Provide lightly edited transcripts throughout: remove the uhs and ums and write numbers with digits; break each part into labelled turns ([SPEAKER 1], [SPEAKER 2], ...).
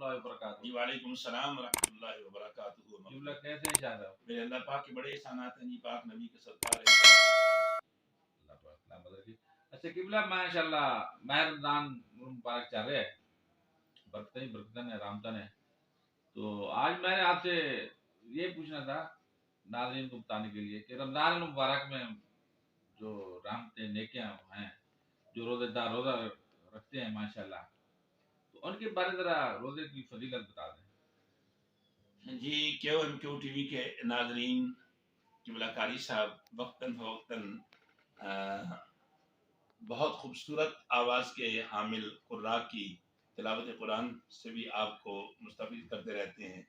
[SPEAKER 1] اللہ وبرکاتہ۔
[SPEAKER 2] جی وعلیکم السلام ورحمۃ اللہ وبرکاتہ۔
[SPEAKER 1] قبلہ کیسے ہیں شاہ صاحب؟
[SPEAKER 2] میرے اللہ پاک کے بڑے احسانات ہیں جی، پاک نبی کے صدقہ
[SPEAKER 1] اللہ پاک سلامت رکھے۔ اچھا قبلہ ماشاءاللہ ماہ رمضان مبارک چل رہے ہیں، برکتیں ہی برکتیں ہیں، رحمتیں ہیں۔ تو آج میں نے آپ سے یہ پوچھنا تھا ناظرین کو بتانے کے لیے کہ رمضان المبارک میں جو رحمتیں نیکیاں ہیں، جو روزے دار روزہ رکھتے ہیں ماشاءاللہ، تو ان کے بارے ذرا روزے کی فضیلت بتا دیں۔
[SPEAKER 2] جی Q M Q T V کے ناظرین، قبلہ کاری صاحب وقتاً فوقتاً بہت خوبصورت آواز کے حامل قراء کی تلاوت قرآن سے بھی آپ کو مستفید کرتے رہتے ہیں،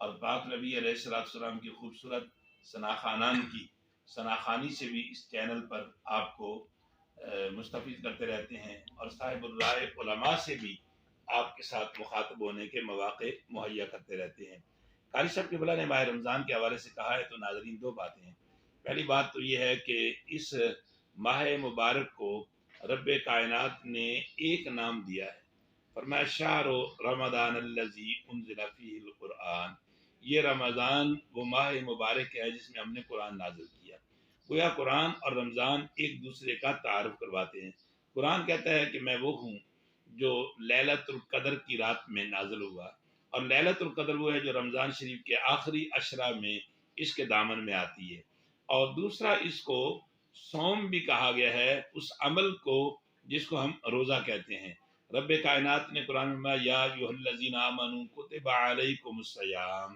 [SPEAKER 2] اور پاک نبی علیہ السلام کی خوبصورت ثناخوانان کی ثناخوانی سے بھی اس چینل پر آپ کو مستفید کرتے رہتے ہیں، اور صاحب الرائے علماء سے بھی آپ کے ساتھ مخاطب ہونے کے مواقع مہیا کرتے رہتے ہیں۔ قاری صاحب قبلہ نے ماہ رمضان کے حوالے سے کہا ہے تو ناظرین دو باتیں ہیں۔ پہلی بات تو یہ ہے کہ اس ماہ مبارک کو رب کائنات نے ایک نام دیا ہے، فرمایا شہر رمضان الذی انزل فیہ القرآن، یہ رمضان وہ ماہ مبارک ہے جس میں ہم نے قرآن نازل کیا۔ گویا قرآن اور رمضان ایک دوسرے کا تعارف کرواتے ہیں۔ قرآن کہتا ہے کہ میں وہ ہوں جو لیلۃ القدر کی رات میں نازل ہوا، اور لیلۃ القدر وہ ہے جو رمضان شریف کے آخری عشرہ میں اس کے دامن میں آتی ہے۔ اور دوسرا اس کو صوم بھی کہا گیا ہے، اس عمل کو جس کو ہم روزہ کہتے ہیں۔ رب کائنات نے قرآن میں یا ایھا الذین آمنوا کتب علیکم الصیام،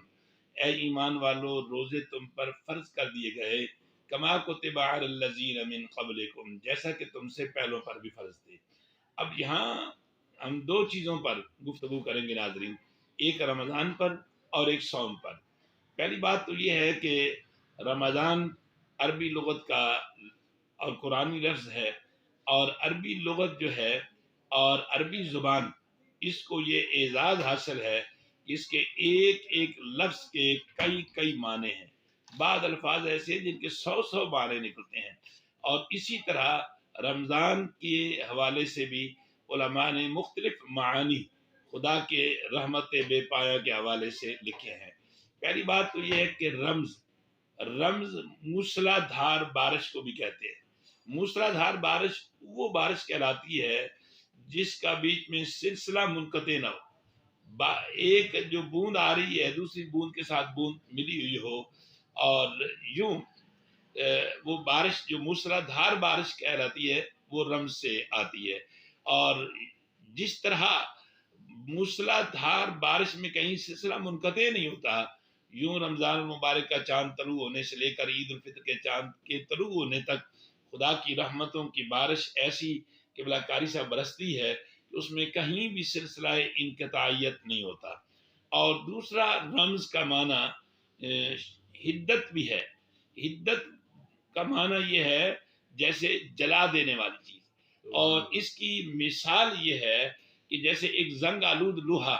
[SPEAKER 2] اے ایمان والو روزے تم پر فرض کر دیے گئے، کما کتب علی الذین من قبلکم، جیسا کہ تم سے پہلوں پر بھی فرض تھے۔ اب یہاں ہم دو چیزوں پر گفتگو کریں گے ناظرین، ایک رمضان پر اور ایک صوم پر۔ پہلی بات تو یہ ہے کہ رمضان عربی لغت کا اور قرآنی لفظ ہے، اور عربی لغت جو ہے اور عربی زبان، اس کو یہ اعزاز حاصل ہے کہ اس کے ایک ایک لفظ کے کئی معنی ہیں۔ بعض الفاظ ایسے جن کے 100 معنی نکلتے ہیں، اور اسی طرح رمضان کے حوالے سے بھی علماء نے مختلف معانی خدا کے رحمت بے پایہ کے حوالے سے لکھے ہیں۔ پہلی بات تو یہ ہے کہ رمز موسلا دھار بارش کو بھی کہتے ہیں۔ موسلا دھار بارش وہ بارش کہلاتی ہے جس کا بیچ میں سلسلہ منقطع نہ ہو، ایک جو بوند آ رہی ہے دوسری بوند کے ساتھ بوند ملی ہوئی ہو، اور یوں وہ بارش جو موسلا دھار بارش کہلاتی ہے وہ رمز سے آتی ہے۔ اور جس طرح موسلا دھار بارش میں کہیں سلسلہ منقطع نہیں ہوتا، یوں رمضان المبارک کا چاند طلوع ہونے سے لے کر عید الفطر کے چاند کے طلوع ہونے تک خدا کی رحمتوں کی بارش ایسی قبلہ کاری سے برستی ہے کہ اس میں کہیں بھی سلسلہ انقطاعیت نہیں ہوتا۔ اور دوسرا رمز کا معنی حدت بھی ہے۔ حدت کا معنی یہ ہے جیسے جلا دینے والی چیز، اور اس کی مثال یہ ہے کہ جیسے ایک زنگ آلود لوہا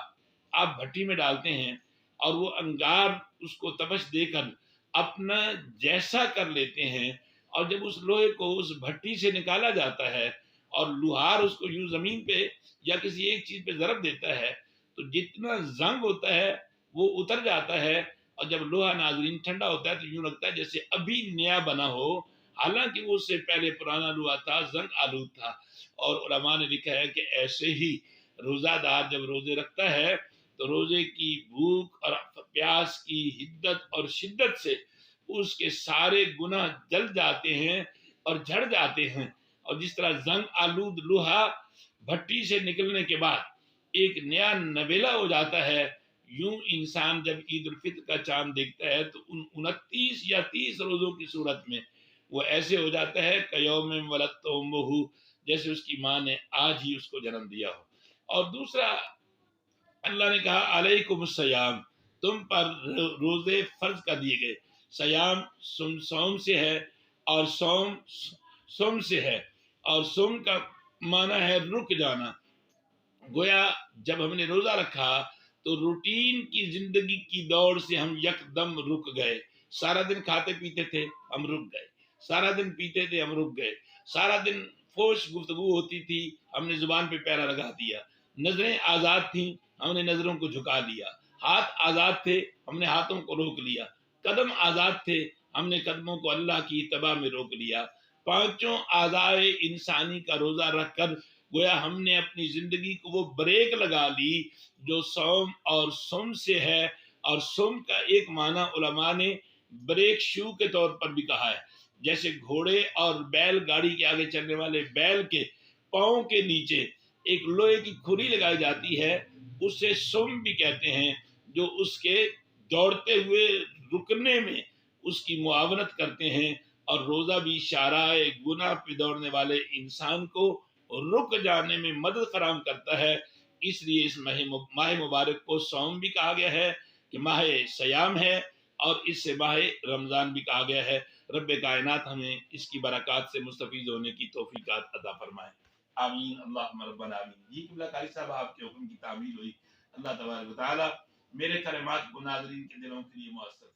[SPEAKER 2] آپ بھٹی میں ڈالتے ہیں اور وہ انگار اس کو تپش دے کر اپنا جیسا کر لیتے ہیں، اور جب اس لوہے کو اس بھٹی سے نکالا جاتا ہے اور لوہار اس کو یوں زمین پہ یا کسی ایک چیز پہ ضرب دیتا ہے تو جتنا زنگ ہوتا ہے وہ اتر جاتا ہے، اور جب لوہا ناظرین ٹھنڈا ہوتا ہے تو یوں لگتا ہے جیسے ابھی نیا بنا ہو، حالانکہ وہ اس سے پہلے پرانا لوہا تھا، زنگ آلود تھا۔ اور علماء نے لکھا ہے کہ ایسے ہی روزہ دار جب روزے رکھتا ہے تو روزے کی بھوک اور پیاس کی حدت اور شدت سے اس کے سارے گناہ جل جاتے ہیں اور جھڑ جاتے ہیں، اور جس طرح زنگ آلود لوہا بھٹی سے نکلنے کے بعد ایک نیا نویلا ہو جاتا ہے، یوں انسان جب عید الفطر کا چاند دیکھتا ہے تو ان 29 یا 30 روزوں کی صورت میں وہ ایسے ہو جاتا ہے کیوم ولدتہ امہ، جیسے اس کی ماں نے آج ہی اس کو جنم دیا ہو۔ اور دوسرا اللہ نے کہا علیکم الصیام، تم پر روزے فرض کر دیے گئے۔ سیام سوم سے ہے، اور سوم سے ہے، اور سوم کا معنی ہے رک جانا۔ گویا جب ہم نے روزہ رکھا تو روٹین کی زندگی کی دوڑ سے ہم یکدم رک گئے۔ سارا دن کھاتے پیتے تھے ہم رک گئے، سارا دن پیتے تھے ہم رک گئے، سارا دن فوش گفتگو ہوتی تھی ہم نے زبان پہ پیرا لگا دیا، نظریں آزاد تھیں، ہم نے نظروں کو جھکا لیا، ہاتھ آزاد تھے، ہم نے ہاتھوں کو روک لیا، قدم آزاد تھے، ہم نے قدموں کو اللہ کی اتباع میں روک لیا۔ پانچوں اعضائے انسانی کا روزہ رکھ کر گویا ہم نے اپنی زندگی کو وہ بریک لگا لی جو سوم اور سم سے ہے، اور سم کا ایک معنی علماء نے بریک شو کے طور پر بھی کہا ہے، جیسے گھوڑے اور بیل گاڑی کے آگے چلنے والے بیل کے پاؤں کے نیچے ایک لوہے کی کھری لگائی جاتی ہے، اسے سم بھی کہتے ہیں، جو اس کے دوڑتے ہوئے رکنے میں اس کی معاونت کرتے ہیں، اور روزہ بھی شارع گناہ پہ دوڑنے والے انسان کو رک جانے میں مدد فراہم کرتا ہے۔ اس لیے اس ماہ مبارک کو سوم بھی کہا گیا ہے کہ ماہ سیام ہے، اور اس سے ماہ رمضان بھی کہا گیا ہے۔ رب کائنات ہمیں اس کی برکات سے مستفید ہونے کی توفیقات عطا فرمائے، آمین اللہم ربنا آمین۔ یہ قبلہ کاری صاحب آپ کے حکم کی تعمیل ہوئی، اللہ تبارک و تعالی میرے کلمات کو ناظرین کے دلوں کے لیے مؤثر